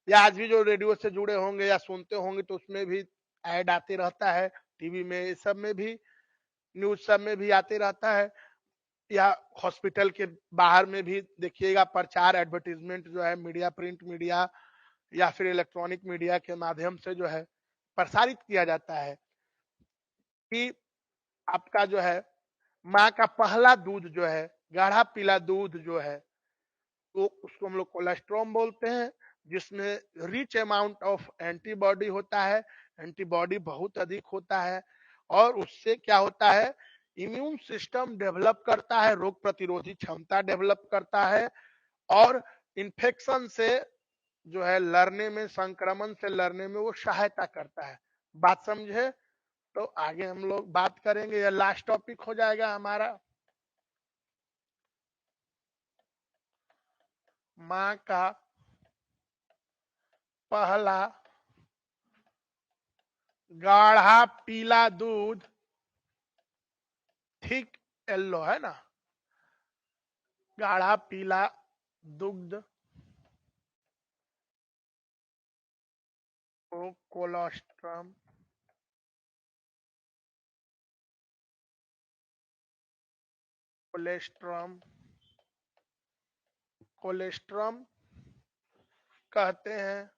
या आज भी जो रेडियो से जुड़े होंगे या सुनते होंगे तो उसमें भी ऐड आते रहता है, टीवी में सब में भी, न्यूज सब में भी आते रहता है, या हॉस्पिटल के बाहर में भी देखिएगा प्रचार, एडवर्टीजमेंट जो है मीडिया, प्रिंट मीडिया या फिर इलेक्ट्रॉनिक मीडिया के माध्यम से जो है प्रसारित किया जाता है कि आपका जो है माँ का पहला दूध जो है, गाढ़ा पीला दूध जो है, तो उसको हम लोग कोलेस्ट्रॉम बोलते हैं, जिसमें रिच अमाउंट ऑफ एंटीबॉडी होता है, एंटीबॉडी बहुत अधिक होता है, और उससे क्या होता है, इम्यून सिस्टम डेवलप करता है, रोग प्रतिरोधी क्षमता डेवलप करता है, और इन्फेक्शन से जो है लड़ने में, संक्रमण से लड़ने में वो सहायता करता है। बात समझे? तो आगे हम लोग बात करेंगे, यह लास्ट टॉपिक हो जाएगा हमारा। माँ का पहला गाढ़ा पीला दूध, थिक येलो है ना, गाढ़ा पीला दुग्ध को कोलेस्ट्रम कोलेस्ट्रम कोलेस्ट्रम कहते हैं,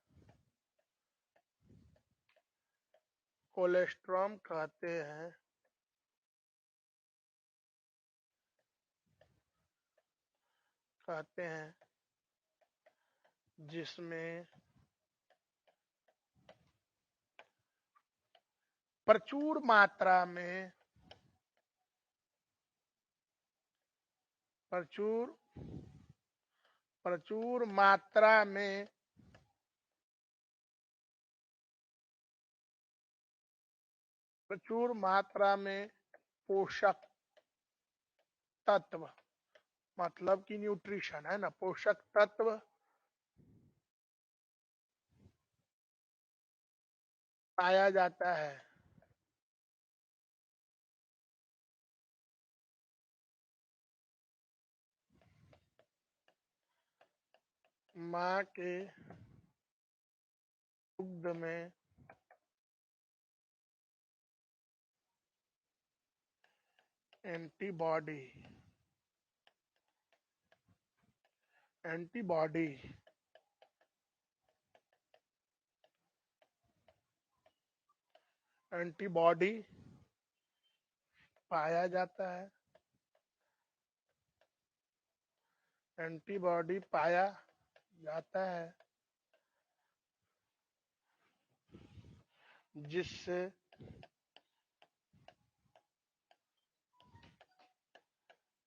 कोलेस्ट्रम कहते हैं, कहते हैं जिसमें प्रचुर मात्रा में, प्रचुर प्रचुर मात्रा में प्रचुर मात्रा में पोषक तत्व, मतलब कि न्यूट्रिशन है ना, पोषक तत्व पाया जाता है। माँ के दुग्ध में एंटीबॉडी एंटीबॉडी एंटीबॉडी पाया जाता है, एंटीबॉडी पाया जाता है, जिससे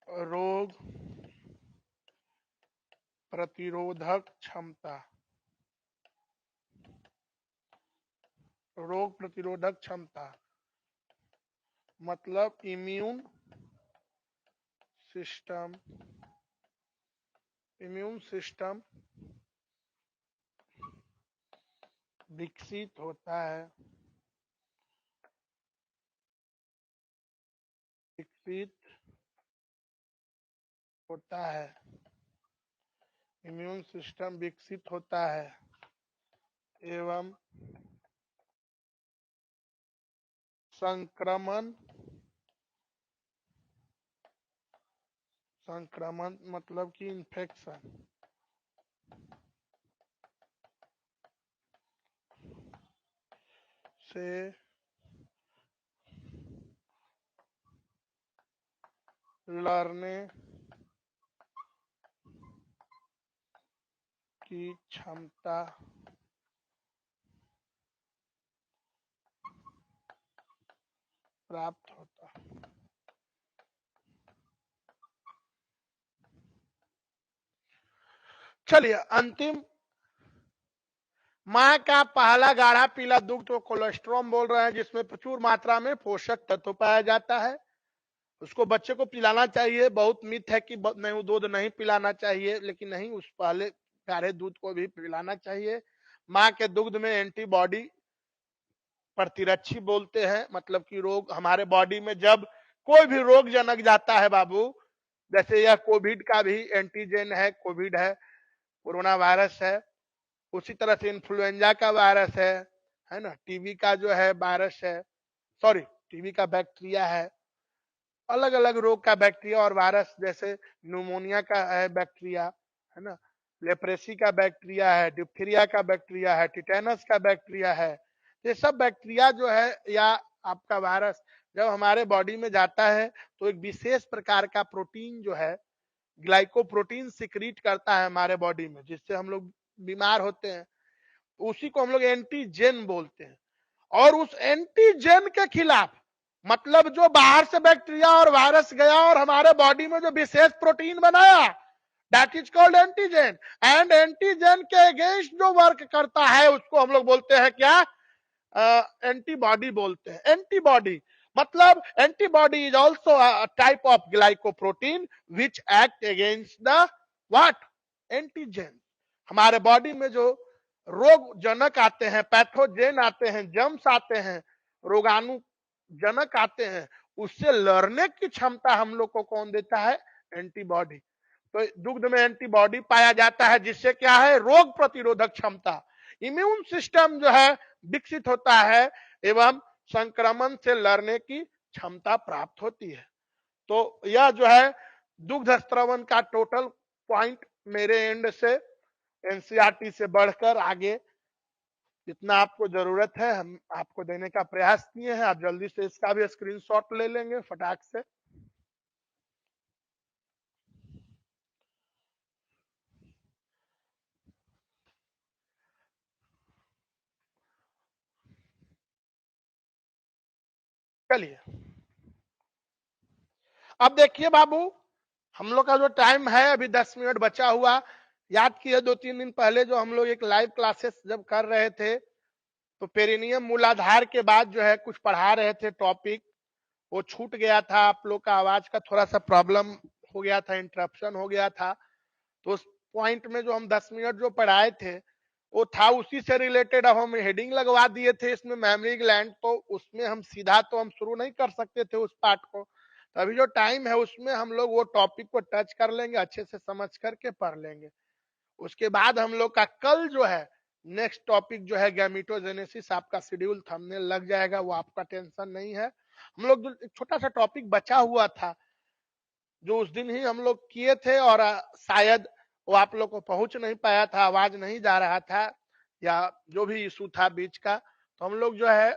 रोग प्रतिरोधक क्षमता, रोग प्रतिरोधक क्षमता मतलब इम्यून सिस्टम विकसित होता है, विकसित होता है, इम्यून सिस्टम विकसित होता है एवं संक्रमण मतलब कि इन्फेक्शन से लड़ने की क्षमता प्राप्त होता। चलिए अंतिम, माँ का पहला गाढ़ा पीला दुग्ध को कोलेस्ट्रॉम बोल रहे हैं, जिसमें प्रचुर मात्रा में पोषक तत्व पाया जाता है, उसको बच्चे को पिलाना चाहिए। बहुत मिथ है कि नहीं वो दूध नहीं पिलाना चाहिए, लेकिन नहीं, उस पहले प्यारे दूध को भी पिलाना चाहिए। माँ के दुग्ध में एंटीबॉडी प्रतिरक्षी बोलते हैं, मतलब कि रोग हमारे बॉडी में जब कोई भी रोग जनक जाता है बाबू, जैसे यह कोविड का भी एंटीजन है, कोविड है, कोरोना वायरस है, उसी तरह से इन्फ्लुएंजा का वायरस है ना, टीबी का जो है वायरस है, सॉरी टीबी का बैक्टीरिया है, अलग अलग रोग का बैक्टीरिया और वायरस, जैसे न्यूमोनिया का है बैक्टीरिया, है ना, लेप्रेसी का बैक्टीरिया है, डिप्थीरिया का बैक्टीरिया है, टिटेनस का बैक्टीरिया है। ये सब बैक्टीरिया जो है या आपका वायरस जब हमारे बॉडी में जाता है तो एक विशेष प्रकार का प्रोटीन जो है ग्लाइकोप्रोटीन सिक्रीट करता है हमारे बॉडी में, जिससे हम लोग बीमार होते हैं। उसी को हम लोग एंटीजेन बोलते हैं। और उस एंटीजेन के खिलाफ, मतलब जो बाहर से बैक्टीरिया और वायरस गया और हमारे बॉडी में जो विशेष प्रोटीन बनाया, that is called antigen. And antigen के अगेंस्ट जो वर्क करता है उसको हम लोग बोलते हैं क्या? एंटीबॉडी बोलते हैं। एंटीबॉडी मतलब antibody is also type of glycoprotein which act against the what? Antigen. हमारे बॉडी में जो रोग जनक आते हैं, पैथोजेन आते हैं, जम्स आते हैं, रोगाणु जनक आते हैं, उससे लड़ने की क्षमता हम लोग को कौन देता है? एंटीबॉडी। तो दुग्ध में एंटीबॉडी पाया जाता है, जिससे क्या है? रोग प्रतिरोधक क्षमता, इम्यून सिस्टम जो है विकसित होता है एवं संक्रमण से लड़ने की क्षमता प्राप्त होती है। तो यह जो है दुग्ध स्त्रवण का टोटल पॉइंट मेरे एंड से, एनसीईआरटी से बढ़कर आगे जितना आपको जरूरत है हम आपको देने का प्रयास किए हैं। आप जल्दी से इसका भी स्क्रीनशॉट ले लेंगे फटाक से। चलिए अब देखिए बाबू, हम लोग का जो टाइम है अभी 10 मिनट बचा हुआ। याद किए 2-3 दिन पहले जो हम लोग एक लाइव क्लासेस जब कर रहे थे, तो पेरिनियम मूलाधार के बाद जो है कुछ पढ़ा रहे थे टॉपिक, वो छूट गया था। आप लोग का आवाज का थोड़ा सा प्रॉब्लम हो गया था, इंटरप्शन हो गया था। तो उस पॉइंट में जो हम 10 मिनट जो पढ़ाए थे वो था उसी से रिलेटेड। अब हम हेडिंग लगवा दिए थे इसमें मेमोरी ग्लैंड, तो उसमें हम सीधा तो हम शुरू नहीं कर सकते थे उस पार्ट को। तो अभी जो टाइम है उसमें हम लोग वो टॉपिक को टच कर लेंगे, अच्छे से समझ करके पढ़ लेंगे। उसके बाद हम लोग का कल जो है नेक्स्ट टॉपिक जो है गैमेटोजेनेसिस, आपका शेड्यूल थंबनेल लग जाएगा, वो आपका टेंशन नहीं है। हम लोग एक छोटा सा टॉपिक बचा हुआ था जो उस दिन ही हम लोग किए थे, और शायद वो आप लोग को पहुंच नहीं पाया था, आवाज नहीं जा रहा था या जो भी इशू था बीच का। तो हम लोग जो है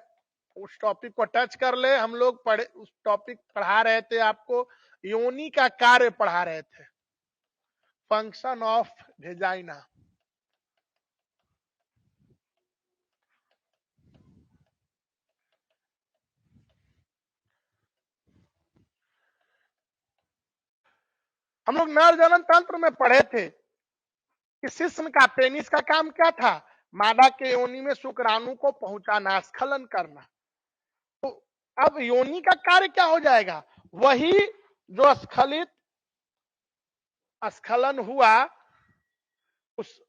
उस टॉपिक को टच कर ले। हम लोग पढ़े उस टॉपिक पढ़ा रहे थे आपको, योनि का कार्य पढ़ा रहे थे, फंक्शन ऑफ वेजाइना। हम लोग नर जनन तंत्र में पढ़े थे कि शिश्न का, पेनिस का काम क्या था? मादा के योनि में शुक्राणु को पहुंचाना, स्खलन करना। तो अब योनि का कार्य क्या हो जाएगा? वही जो स्खलन हुआ, उस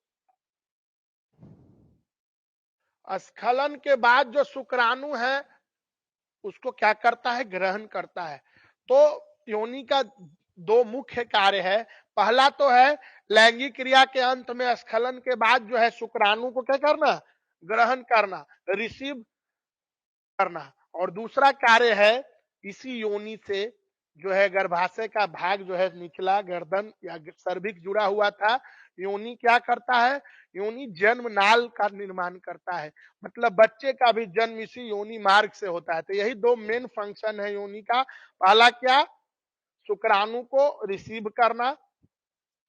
स्खलन के बाद जो शुक्राणु है उसको क्या करता है? ग्रहण करता है। तो योनि का दो मुख्य कार्य है। पहला तो है लैंगिक क्रिया के अंत में स्खलन के बाद जो है शुक्राणु को क्या करना? ग्रहण करना, रिसीव करना। और दूसरा कार्य है इसी योनि से जो है गर्भाशय का भाग जो है निचला गर्दन या सर्विक्स जुड़ा हुआ था, योनि क्या करता है? योनि जन्म नाल का निर्माण करता है, मतलब बच्चे का भी जन्म इसी योनि मार्ग से होता है। तो यही दो मेन फंक्शन है योनि का। पहला क्या? शुक्राणु को रिसीव करना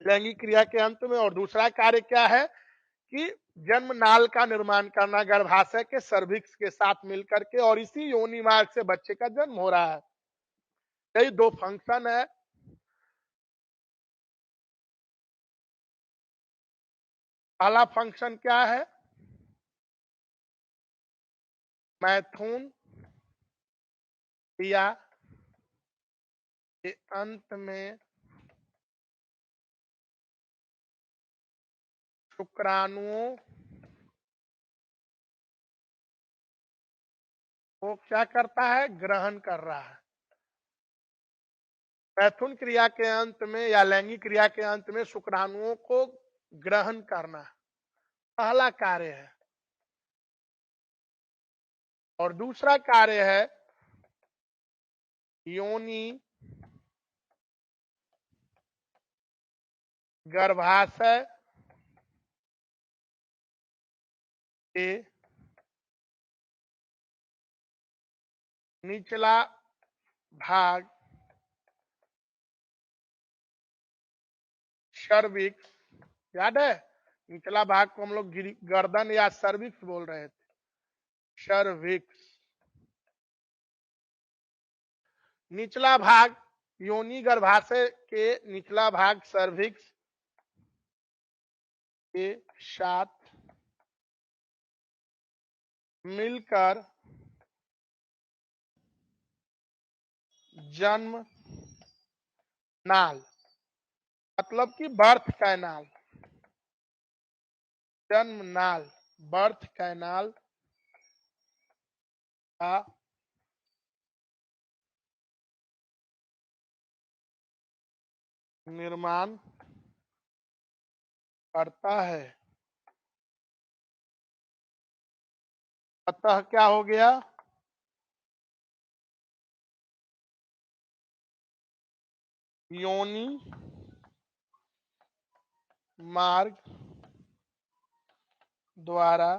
लैंगिक क्रिया के अंत में, और दूसरा कार्य क्या है कि जन्म नाल का निर्माण करना गर्भाशय के सर्विक्स के साथ मिलकर के, और इसी योनि मार्ग से बच्चे का जन्म हो रहा है। यही दो फंक्शन है। पहला फंक्शन क्या है? मैथुन क्रिया के अंत में शुक्राणुओं को क्या करता है, ग्रहण कर रहा है। मैथुन क्रिया के अंत में या लैंगिक क्रिया के अंत में शुक्राणुओं को ग्रहण करना पहला कार्य है। और दूसरा कार्य है योनि गर्भाशय के निचला भाग सर्विक्स, याद है निचला भाग को हम लोग गर्दन या सर्विक्स बोल रहे थे, सर्विक्स। निचला भाग योनि गर्भाशय के निचला भाग सर्विक्स के साथ मिलकर जन्म नाल, मतलब कि बर्थ कैनाल, जन्म नाल, बर्थ कैनाल का निर्माण करता है। अतः क्या हो गया, योनि मार्ग द्वारा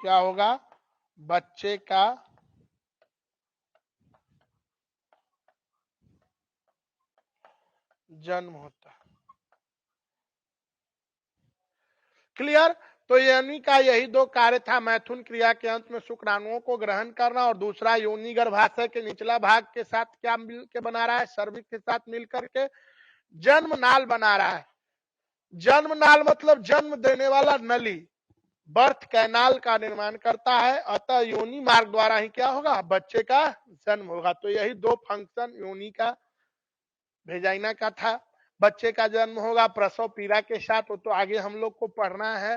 क्या होगा, बच्चे का जन्म होता। क्लियर। तो योनि का यही दो कार्य था, मैथुन क्रिया के अंत में शुक्राणुओं को ग्रहण करना, और दूसरा योनि गर्भाशय के निचला भाग के साथ क्या मिल के बना रहा है, सर्विक्स के साथ मिलकर के जन्म नाल बना रहा है। जन्म नाल मतलब जन्म देने वाला नली, बर्थ कैनाल का निर्माण करता है। अतः योनि मार्ग द्वारा ही क्या होगा, बच्चे का जन्म होगा। तो यही दो फंक्शन योनि का भेजाइना का था। बच्चे का जन्म होगा प्रसव पीड़ा के साथ, तो आगे हम लोग को पढ़ना है।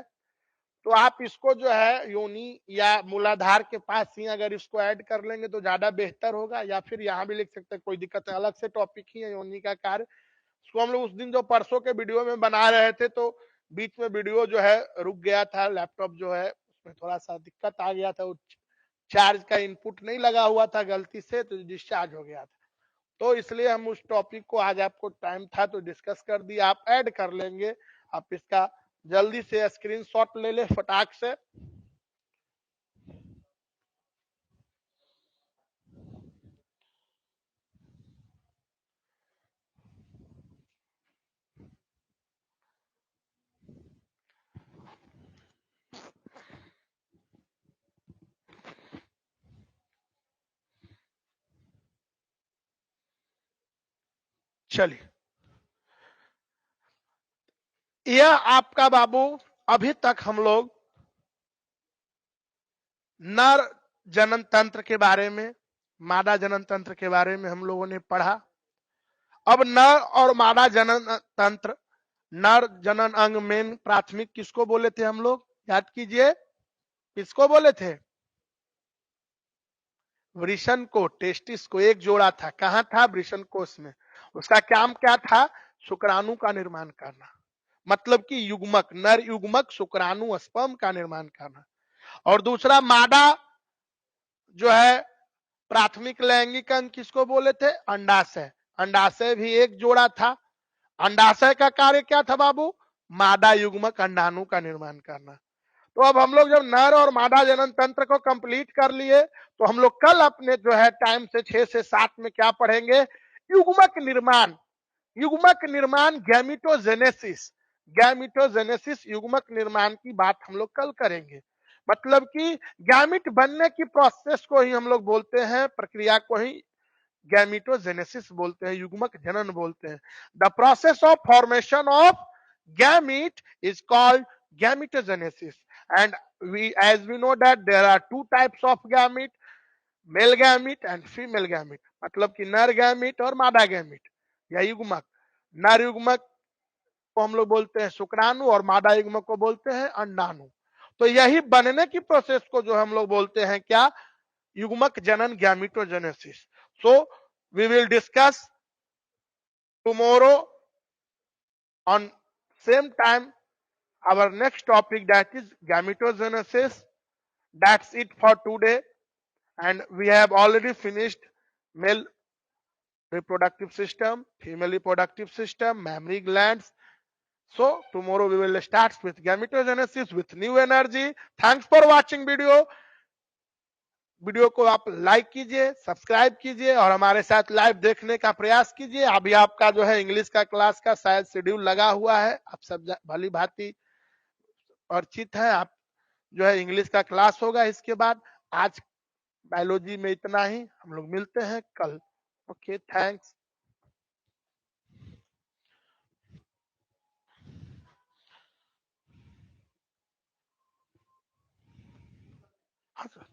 तो आप इसको जो है योनि या मूलाधार के पास ही अगर इसको ऐड कर लेंगे तो ज्यादा बेहतर होगा, या फिर यहाँ भी लिख सकते हैं, कोई दिक्कत है, अलग से टॉपिक ही है योनि का कार्य। इसको हम लोग उस दिन जो परसों के वीडियो में बना रहे थे, तो बीच में वीडियो जो है रुक गया था, लैपटॉप जो है उसमें थोड़ा सा दिक्कत आ गया था, चार्ज का इनपुट नहीं लगा हुआ था गलती से, तो डिस्चार्ज हो गया था। तो इसलिए हम उस टॉपिक को आज आपको टाइम था तो डिस्कस कर दिया। आप ऐड कर लेंगे, आप इसका जल्दी से स्क्रीनशॉट ले ले फटाक से। चलिए, यह आपका बाबू अभी तक हम लोग नर जनन तंत्र के बारे में, मादा जनन तंत्र के बारे में हम लोगों ने पढ़ा। अब नर और मादा जनन तंत्र, नर जनन अंग मेन प्राथमिक किसको बोले थे हम लोग, याद कीजिए, किसको बोले थे, वृषण को, टेस्टिस को। एक जोड़ा था, कहां था, वृषण कोष में। उसका काम क्या था, शुक्राणु का निर्माण करना, मतलब कि युग्मक, नर युग्मक शुक्राणु स्पर्म का निर्माण करना। और दूसरा मादा जो है प्राथमिक लैंगिक अंग किसको बोले थे, अंडाशय। अंडाशय भी एक जोड़ा था। अंडाशय का कार्य क्या था बाबू, मादा युग्मक अंडाणु का निर्माण करना। तो अब हम लोग जब नर और मादा जनन तंत्र को कंप्लीट कर लिए, तो हम लोग कल अपने जो है टाइम से 6 से 7 में क्या पढ़ेंगे, युग्मक निर्माण। युग्मक निर्माण गैमिटोजेनेसिस, गैमिटोजेनेसिस युग्मक निर्माण की बात हम लोग कल करेंगे। मतलब कि गैमिट बनने की प्रोसेस को ही हम लोग बोलते हैं, प्रक्रिया को ही गैमिटोजेनेसिस बोलते हैं, युग्मक जनन बोलते हैं। The process of formation of gamete is called gametogenesis. And we, as we know that there are two types of gamete, male gamete and female gamete. मतलब कि नर गैमीट और मादा गैमीट या युग्मक। नर युग्मक को हम लोग बोलते हैं शुक्राणु और मादा युग्मक को बोलते हैं अंडाणु। तो यही बनने की प्रोसेस को जो हम लोग बोलते हैं क्या, युग्मक जनन, gametogenesis. So we will discuss tomorrow on same time our next topic, that is gametogenesis. That's it for today, and we have already finished male reproductive system, female reproductive system, mammary glands. So tomorrow we will start with gametogenesis with new energy. Thanks for watching video. Video को आप like कीजिए, subscribe कीजिए और हमारे साथ live देखने का प्रयास कीजिए। अभी आपका जो है इंग्लिश का क्लास का शायद शेड्यूल लगा हुआ है, आप सब भली भांति परिचित है। आप जो है इंग्लिश का क्लास होगा इसके बाद। आज बायोलॉजी में इतना ही, हम लोग मिलते हैं कल। Okay, thanks. हाँ सर।